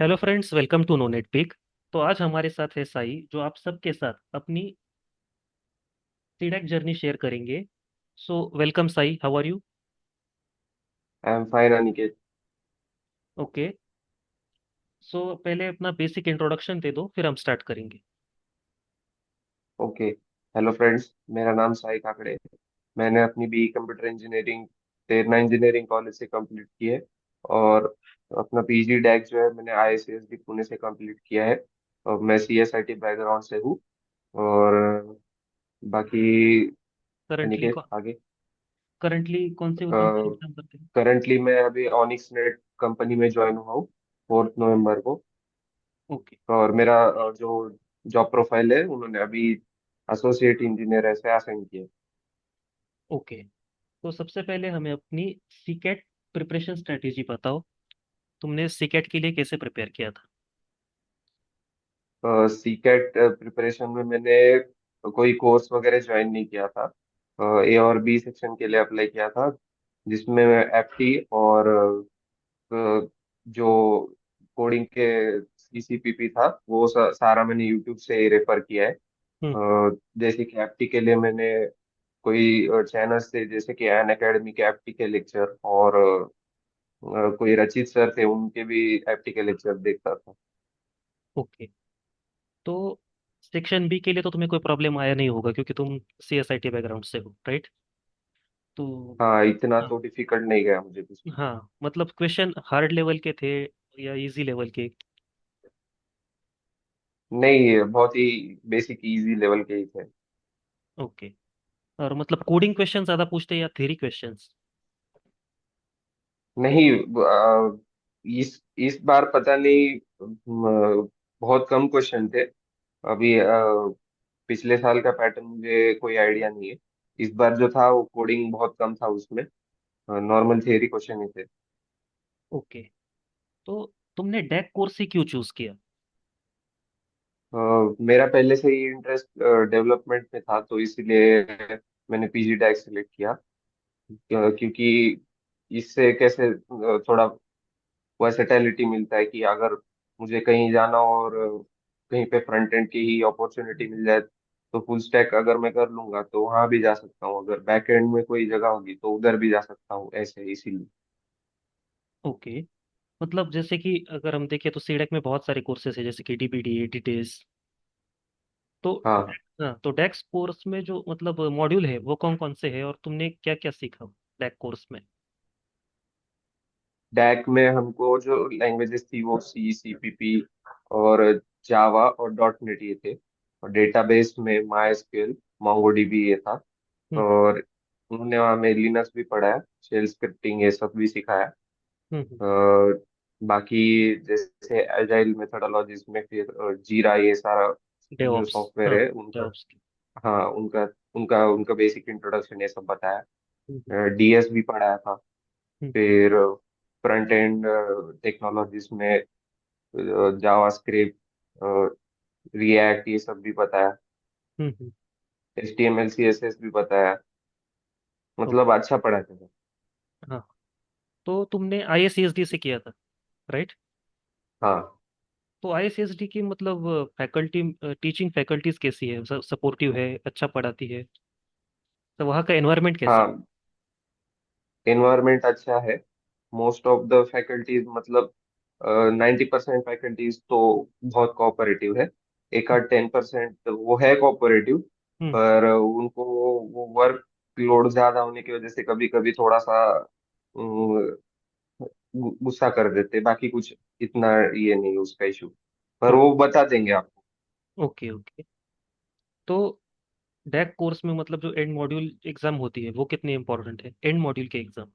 Hello friends, welcome to no net pick. तो आज हमारे साथ है साई, जो आप सबके साथ अपनी सीडैक जर्नी शेयर करेंगे। So welcome Sai, how are you? I am fine Aniket. Okay. So पहले अपना बेसिक इंट्रोडक्शन दे दो, फिर हम स्टार्ट करेंगे। ओके। हेलो फ्रेंड्स, मेरा नाम साई काकड़े है। मैंने अपनी बी कंप्यूटर इंजीनियरिंग प्रेरणा इंजीनियरिंग कॉलेज से कंप्लीट की है। और अपना पीजी डैक जो है मैंने आईआईसीएसडी पुणे से कंप्लीट किया है। और मैं सीएसआईटी बैकग्राउंड से हूँ। और बाकी करंटली अनिकेत आगे। करंटली कौन सा एग्जाम करते हैं? करंटली मैं अभी ऑनिक्स नेट कंपनी में ज्वाइन हुआ हूँ 4 नवंबर को। ओके। और मेरा जो जॉब प्रोफाइल है उन्होंने अभी एसोसिएट इंजीनियर ऐसे असाइन किया। ओके। तो सबसे पहले हमें अपनी सीकेट प्रिपरेशन स्ट्रेटेजी बताओ। तुमने सीकेट के लिए कैसे प्रिपेयर किया था? सीकेट प्रिपरेशन में मैंने कोई कोर्स वगैरह ज्वाइन नहीं किया था। ए और बी सेक्शन के लिए अप्लाई किया था, जिसमें एफटी और जो कोडिंग के सीसीपीपी था वो सारा मैंने यूट्यूब से रेफर किया है। हम्म। जैसे कि एफटी के लिए मैंने कोई चैनल्स थे, जैसे कि अन अकेडमी के एफटी के लेक्चर, और कोई रचित सर थे उनके भी एफटी के लेक्चर देखता था। ओके। तो सेक्शन बी के लिए तो तुम्हें कोई प्रॉब्लम आया नहीं होगा, क्योंकि तुम सीएसआईटी बैकग्राउंड से हो, राइट? तो हाँ, इतना हाँ। तो डिफिकल्ट नहीं गया मुझे कुछ। हाँ, मतलब क्वेश्चन हार्ड लेवल के थे या इजी लेवल के? नहीं, ये बहुत ही बेसिक इजी लेवल के ही थे। ओके। और मतलब कोडिंग क्वेश्चन ज्यादा पूछते या थ्योरी क्वेश्चंस? नहीं, इस बार पता नहीं, बहुत कम क्वेश्चन थे। अभी पिछले साल का पैटर्न मुझे कोई आइडिया नहीं है। इस बार जो था वो कोडिंग बहुत कम था उसमें। नॉर्मल थियरी क्वेश्चन ही थे। ओके। तो तुमने डेक कोर्स ही क्यों चूज किया? अ, मेरा पहले से ही इंटरेस्ट डेवलपमेंट में था, तो इसीलिए मैंने पीजी डैक सेलेक्ट किया। क्योंकि इससे कैसे थोड़ा वर्सेटैलिटी मिलता है कि अगर मुझे कहीं जाना और कहीं पे फ्रंट एंड की ही अपॉर्चुनिटी मिल जाए तो फुल स्टैक अगर मैं कर लूंगा तो वहां भी जा सकता हूँ, अगर बैक एंड में कोई जगह होगी तो उधर भी जा सकता हूँ, ऐसे इसीलिए। ओके। मतलब जैसे कि अगर हम देखें तो सीडेक में बहुत सारे कोर्सेज है, जैसे कि डीबीडी, डीटेल्स। तो हाँ, हाँ, तो डेक्स कोर्स में जो मतलब मॉड्यूल है वो कौन कौन से है, और तुमने क्या क्या सीखा डेक कोर्स में? डैक में हमको जो लैंग्वेजेस थी वो सी, सीपीपी और जावा और डॉट नेट ये थे। और डेटाबेस में माई एसक्यूएल, मोंगोडीबी ये था। हम्म। और उन्होंने हमें लिनक्स भी पढ़ाया, शेल स्क्रिप्टिंग ये सब भी सिखाया। हम्म। और बाकी जैसे एजाइल मेथोडोलॉजीज में फिर जीरा ये सारा जो डेवऑप्स। सॉफ्टवेयर हाँ, है उनका। डेवऑप्स की। हाँ, उनका उनका उनका बेसिक इंट्रोडक्शन ये सब हम्म। बताया। डीएस भी पढ़ाया था। हम्म। फिर फ्रंट एंड टेक्नोलॉजीज में जावास्क्रिप्ट, रिएक्ट ये सब भी बताया। हम्म। एचटीएमएल सीएसएस भी बताया। ओके। मतलब अच्छा पढ़ाते थे। हाँ। तो तुमने आईएसएसडी से किया था, राइट? हाँ। तो आईएसएसडी की मतलब फैकल्टी, टीचिंग फैकल्टीज कैसी है? सपोर्टिव है, अच्छा पढ़ाती है? तो वहाँ का एनवायरनमेंट कैसा है? हाँ, एनवायरनमेंट अच्छा है। मोस्ट ऑफ द फैकल्टीज, मतलब 90% फैकल्टीज तो बहुत कोऑपरेटिव है। एक हम्म। आध 10% वो है कोऑपरेटिव। हम्म। पर उनको वो वर्क लोड ज्यादा होने की वजह से कभी कभी थोड़ा सा गुस्सा कर देते, बाकी कुछ इतना ये नहीं उसका इशू। पर ओके। वो बता देंगे आपको। ओके। ओके। तो डैक कोर्स में मतलब जो एंड मॉड्यूल एग्जाम होती है वो कितनी इंपॉर्टेंट है, एंड मॉड्यूल के एग्जाम?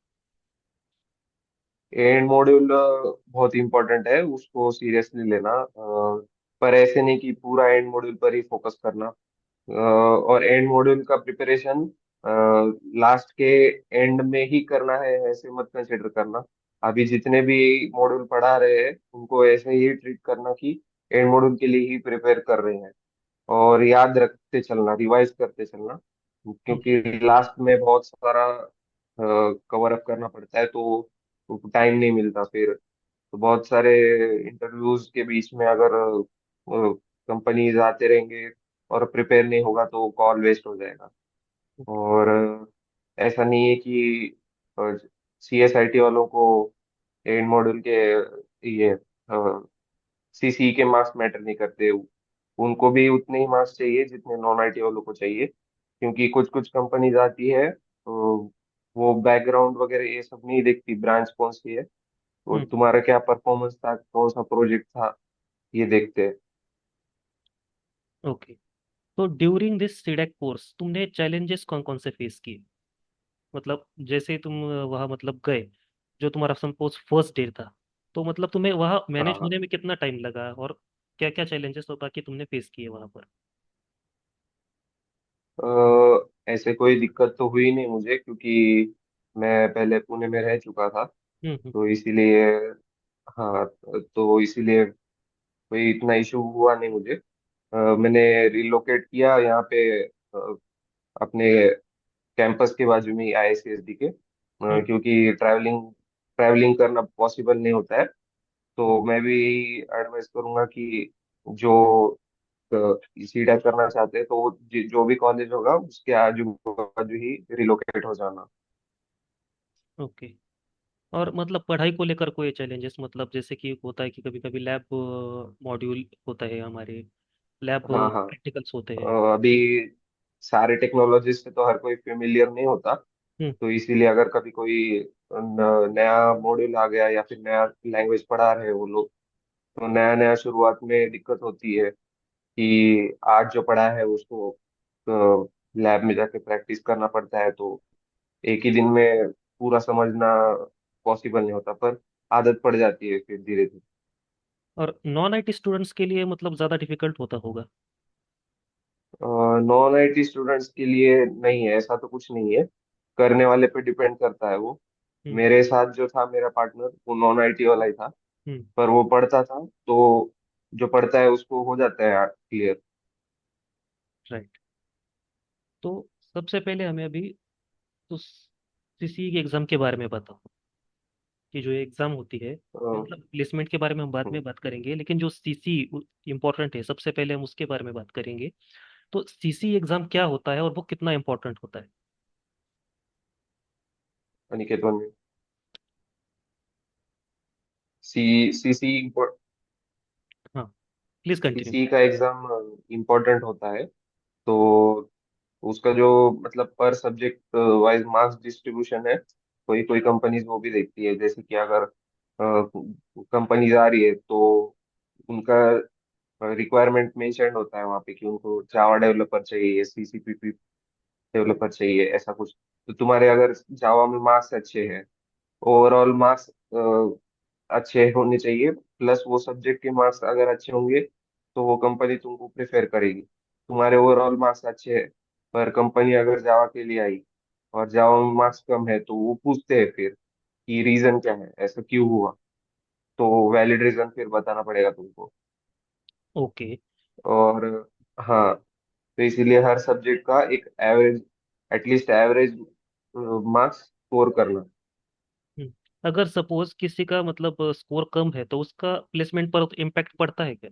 एंड मॉड्यूल बहुत इंपॉर्टेंट है, उसको सीरियसली लेना। पर ऐसे नहीं कि पूरा एंड मॉड्यूल पर ही फोकस करना। और एंड मॉड्यूल का प्रिपरेशन लास्ट के एंड में ही करना है ऐसे मत कंसिडर करना। अभी जितने भी मॉड्यूल पढ़ा रहे हैं उनको ऐसे ही ट्रीट करना कि एंड मॉड्यूल के लिए ही प्रिपेयर कर रहे हैं। और याद रखते चलना, रिवाइज करते चलना, क्योंकि लास्ट में बहुत सारा कवर अप करना पड़ता है तो टाइम नहीं मिलता फिर। तो बहुत सारे इंटरव्यूज के बीच में अगर कंपनीज आते रहेंगे और प्रिपेयर नहीं होगा तो कॉल वेस्ट हो जाएगा। और ऐसा नहीं है कि सीएसआईटी वालों को एंड मॉड्यूल के ये सीसी के मार्क्स मैटर नहीं करते। उनको भी उतने ही मार्क्स चाहिए जितने नॉन आईटी वालों को चाहिए, क्योंकि कुछ कुछ कंपनीज आती है तो वो बैकग्राउंड वगैरह ये सब नहीं देखती, ब्रांच कौन सी है, वो हम्म। तुम्हारा क्या परफॉर्मेंस था, कौन सा प्रोजेक्ट था, ये देखते हैं। ओके। तो ड्यूरिंग दिस सीडेक कोर्स तुमने चैलेंजेस कौन कौन से फेस किए? मतलब जैसे ही तुम वहाँ मतलब गए, जो तुम्हारा सपोज फर्स्ट डे था, तो मतलब तुम्हें वहाँ मैनेज हाँ, होने में कितना टाइम लगा, और क्या क्या चैलेंजेस तो बाकी तुमने फेस किए वहाँ पर? ऐसे कोई दिक्कत तो हुई नहीं मुझे, क्योंकि मैं पहले पुणे में रह चुका था, हम्म। तो इसीलिए, हाँ, तो इसीलिए कोई इतना इशू हुआ नहीं मुझे। मैंने रिलोकेट किया यहाँ पे अपने कैंपस के बाजू में ही आईआईसीएसडी के, हम्म। क्योंकि ट्रैवलिंग ट्रैवलिंग करना पॉसिबल नहीं होता है। हम्म। तो मैं भी एडवाइस करूंगा कि जो सीडा करना चाहते हैं तो वो जो भी कॉलेज होगा उसके आजू बाजू ही रिलोकेट हो जाना। ओके। और मतलब पढ़ाई को लेकर कोई चैलेंजेस, मतलब जैसे कि होता है कि कभी कभी लैब मॉड्यूल होता है हमारे, लैब हाँ हाँ। प्रैक्टिकल्स होते हैं। अभी सारे टेक्नोलॉजी से तो हर कोई फेमिलियर नहीं होता, हम्म। तो इसीलिए अगर कभी कोई नया मॉड्यूल आ गया या फिर नया लैंग्वेज पढ़ा रहे हैं वो लोग, तो नया नया शुरुआत में दिक्कत होती है कि आज जो पढ़ा है उसको लैब में जाके प्रैक्टिस करना पड़ता है, तो एक ही दिन में पूरा समझना पॉसिबल नहीं होता, पर आदत पड़ जाती है फिर धीरे धीरे। और नॉन आईटी स्टूडेंट्स के लिए मतलब ज़्यादा डिफिकल्ट होता होगा? नॉन आईटी स्टूडेंट्स के लिए नहीं है, ऐसा तो कुछ नहीं है, करने वाले पे डिपेंड करता है वो। हम्म। मेरे साथ जो था मेरा पार्टनर वो नॉन आईटी वाला ही था, हम्म। पर वो पढ़ता था, तो जो पढ़ता है उसको हो जाता है क्लियर। राइट। तो सबसे पहले हमें अभी तो सीसी के एग्ज़ाम के बारे में बताओ, कि जो एग्ज़ाम होती है, मतलब प्लेसमेंट के बारे में हम बाद में बात करेंगे, लेकिन जो सीसी इम्पोर्टेंट है, सबसे पहले हम उसके बारे में बात करेंगे। तो सीसी एग्ज़ाम क्या होता है और वो कितना इम्पोर्टेंट होता है? अनिकेत वन में सी सी सी हाँ, प्लीज़ कंटिन्यू। सीसी का एग्जाम इम्पोर्टेंट होता है। तो उसका जो मतलब पर सब्जेक्ट वाइज मार्क्स डिस्ट्रीब्यूशन है, कोई कोई कंपनीज वो भी देखती है, जैसे कि अगर कंपनीज आ रही है तो उनका रिक्वायरमेंट मेंशन होता है वहाँ पे कि उनको जावा डेवलपर चाहिए, सीसीपीपी डेवलपर चाहिए, ऐसा कुछ। तो तुम्हारे अगर जावा में मार्क्स अच्छे हैं, ओवरऑल मार्क्स अच्छे होने चाहिए, प्लस वो सब्जेक्ट के मार्क्स अगर अच्छे होंगे तो वो कंपनी तुमको प्रेफर करेगी। तुम्हारे ओवरऑल मार्क्स अच्छे हैं पर कंपनी अगर जावा के लिए आई और जावा में मार्क्स कम है, तो वो पूछते हैं फिर कि रीजन क्या है, ऐसा क्यों हुआ। तो वैलिड रीजन फिर बताना पड़ेगा तुमको। ओके। और हाँ, तो इसीलिए हर सब्जेक्ट का एक average, at least average marks score करना। अगर सपोज किसी का मतलब स्कोर कम है, तो उसका प्लेसमेंट पर इम्पैक्ट पड़ता है क्या?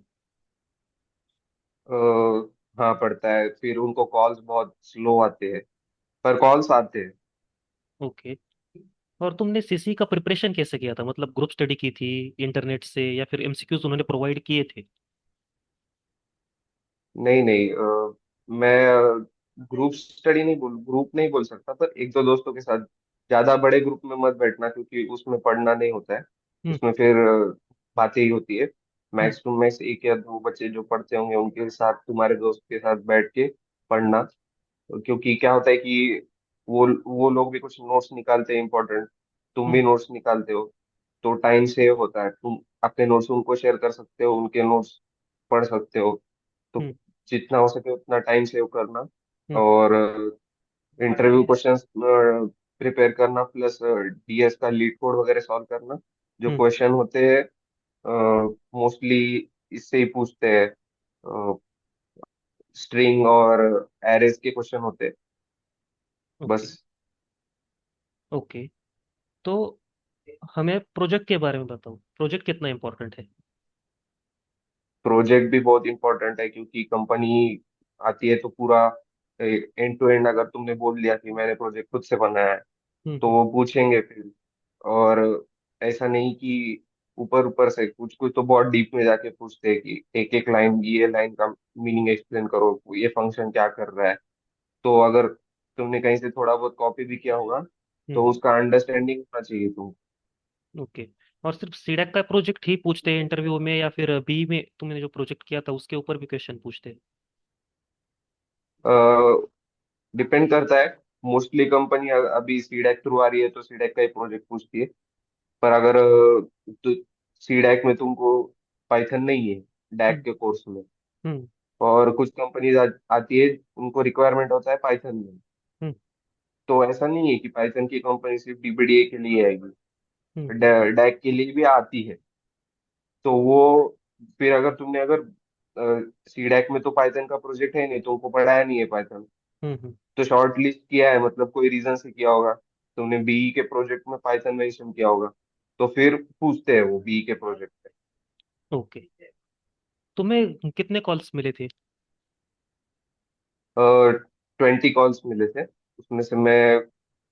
अ, हाँ पड़ता है, फिर उनको कॉल्स बहुत स्लो आते हैं, पर कॉल्स आते हैं। ओके। और तुमने सीसी का प्रिपरेशन कैसे किया था? मतलब ग्रुप स्टडी की थी इंटरनेट से, या फिर एमसीक्यूज उन्होंने प्रोवाइड किए थे? नहीं नहीं, मैं ग्रुप नहीं बोल सकता, पर एक दो दोस्तों के साथ, ज्यादा बड़े ग्रुप में मत बैठना क्योंकि उसमें पढ़ना नहीं होता है। हम्म। उसमें फिर बातें ही होती है। हम्म। मैक्स टू मैक्स एक या दो बच्चे जो पढ़ते होंगे उनके साथ, तुम्हारे दोस्त के साथ बैठ के पढ़ना। क्योंकि क्या होता है कि वो लोग भी कुछ नोट्स निकालते हैं इंपॉर्टेंट, तुम भी हम्म। नोट्स निकालते हो, तो टाइम सेव होता है, तुम अपने नोट्स उनको शेयर कर सकते हो, उनके नोट्स पढ़ सकते हो। तो हम्म। जितना हो सके उतना टाइम सेव करना, हम्म। और इंटरव्यू क्वेश्चंस प्रिपेयर करना, प्लस डीएस का लीड कोड वगैरह सॉल्व करना। जो हम्म। क्वेश्चन होते हैं मोस्टली इससे ही पूछते हैं, स्ट्रिंग और एरेज के क्वेश्चन होते हैं ओके। बस। ओके। तो हमें प्रोजेक्ट के बारे में बताओ, प्रोजेक्ट कितना इम्पोर्टेंट है। प्रोजेक्ट भी बहुत इंपॉर्टेंट है, क्योंकि कंपनी आती है तो पूरा एंड टू एंड अगर तुमने बोल दिया कि मैंने प्रोजेक्ट खुद से बनाया है, तो हम्म। वो पूछेंगे फिर। और ऐसा नहीं कि ऊपर ऊपर से, कुछ कुछ तो बहुत डीप में जाके पूछते हैं कि एक एक लाइन, ये लाइन का मीनिंग एक्सप्लेन करो, ये फंक्शन क्या कर रहा है। तो अगर तुमने कहीं से थोड़ा बहुत कॉपी भी किया होगा, तो हम्म। उसका अंडरस्टैंडिंग होना चाहिए तुमको। ओके। और सिर्फ सीडैक का प्रोजेक्ट ही पूछते हैं इंटरव्यू में, या फिर बी में तुमने जो प्रोजेक्ट किया था उसके ऊपर भी क्वेश्चन पूछते हैं। डिपेंड करता है। मोस्टली कंपनी अभी सीडैक थ्रू आ रही है तो सीडैक का ही प्रोजेक्ट पूछती है। पर अगर तो सीडैक में तुमको पाइथन नहीं है, डैक हम्म। के कोर्स में, हम्म। और कुछ कंपनीज आती है उनको रिक्वायरमेंट होता है पाइथन में, हम्म। तो ऐसा नहीं है कि पाइथन की कंपनी सिर्फ डीबीडीए के लिए आएगी, हम्म। डैक के लिए भी आती है। तो वो फिर अगर तुमने अगर सीडैक में तो पाइथन का प्रोजेक्ट है नहीं, तो उनको पढ़ाया नहीं है पाइथन, हम्म। हम्म। तो शॉर्ट लिस्ट किया है, मतलब कोई रीजन से किया होगा, तुमने बीई के प्रोजेक्ट में पाइथन मेंशन किया होगा, तो फिर पूछते हैं वो बीई के प्रोजेक्ट पे। ओके। तुम्हें कितने कॉल्स मिले थे। 20 कॉल्स मिले थे, उसमें से मैं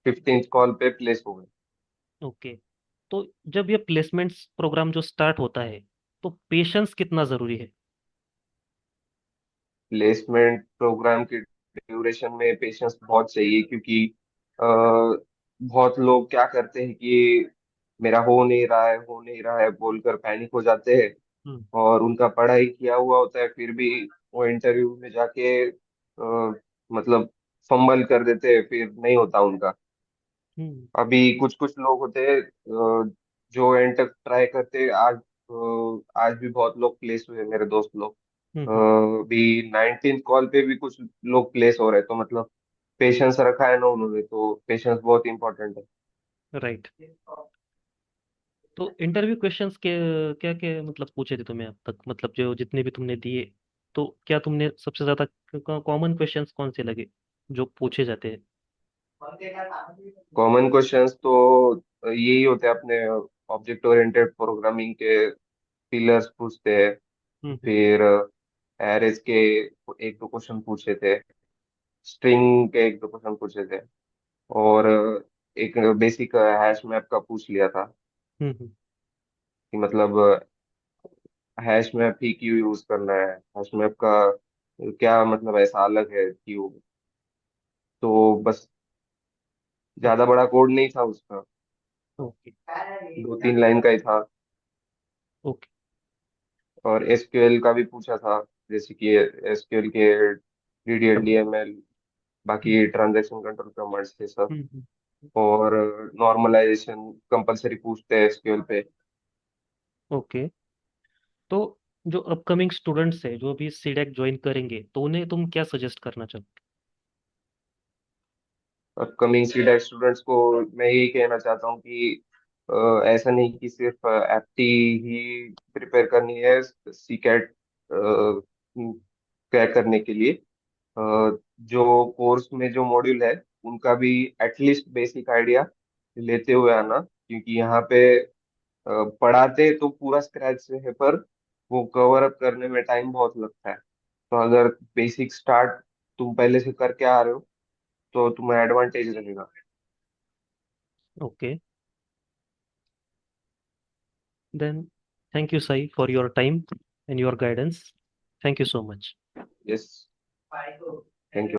15th कॉल पे प्लेस हो गया। ओके। तो जब ये प्लेसमेंट्स प्रोग्राम जो स्टार्ट होता है, तो पेशेंस कितना ज़रूरी है। प्लेसमेंट प्रोग्राम की ड्यूरेशन में पेशेंस बहुत चाहिए, क्योंकि अ, बहुत लोग क्या करते हैं कि मेरा हो नहीं रहा है बोलकर पैनिक हो जाते हैं, हम्म। और उनका पढ़ाई किया हुआ होता है, फिर भी वो इंटरव्यू में जाके मतलब फंबल कर देते हैं, फिर नहीं होता उनका। हम्म। अभी कुछ कुछ लोग होते हैं जो एंड तक ट्राई करते हैं। आज भी बहुत लोग प्लेस हुए, मेरे दोस्त लोग। हम्म। भी 19th कॉल पे भी कुछ लोग प्लेस हो रहे हैं, तो मतलब पेशेंस रखा है ना उन्होंने, तो पेशेंस बहुत इंपॉर्टेंट है। राइट। तो इंटरव्यू क्वेश्चंस के क्या क्या मतलब पूछे थे तुम्हें अब तक, मतलब जो जितने भी तुमने दिए, तो क्या तुमने सबसे ज्यादा कॉमन क्वेश्चंस कौन से लगे जो पूछे जाते हैं। कॉमन क्वेश्चंस तो यही होते हैं अपने, ऑब्जेक्ट ओरिएंटेड प्रोग्रामिंग के पिलर्स पूछते हैं। हम्म। फिर एरेज के एक दो क्वेश्चन पूछे थे, स्ट्रिंग के एक दो क्वेश्चन पूछे थे, और एक बेसिक हैश मैप का पूछ लिया था, हम्म। हम्म। कि मतलब हैश मैप ही क्यों यूज करना है, हैश मैप का क्या मतलब ऐसा अलग है क्यों। तो बस, ज्यादा बड़ा कोड नहीं था उसका, ओके। 2-3 लाइन का ही था। ओके। और एसक्यूएल का भी पूछा था, जैसे कि एसक्यूएल के डीडीएल, बाकी ट्रांजैक्शन कंट्रोल कमांड्स थे सब। हम्म। और नॉर्मलाइजेशन कंपलसरी पूछते हैं एसक्यूएल पे। ओके। तो जो अपकमिंग स्टूडेंट्स है जो अभी सीडेक ज्वाइन करेंगे, तो उन्हें तुम क्या सजेस्ट करना चाहोगे। अपकमिंग सी टेक स्टूडेंट्स को मैं यही कहना चाहता हूँ कि ऐसा नहीं कि सिर्फ एप्टी ही प्रिपेयर करनी है सी कैट क्रैक करने के लिए। जो कोर्स में जो मॉड्यूल है, उनका भी एटलीस्ट बेसिक आइडिया लेते हुए आना, क्योंकि यहाँ पे पढ़ाते तो पूरा स्क्रैच से है, पर वो कवर अप करने में टाइम बहुत लगता है। तो अगर बेसिक स्टार्ट तुम पहले से करके आ रहे हो, तो तुम्हें एडवांटेज रहेगा। Okay. Then thank you Sai for your time and your guidance. Thank you so much. Yes, thank you.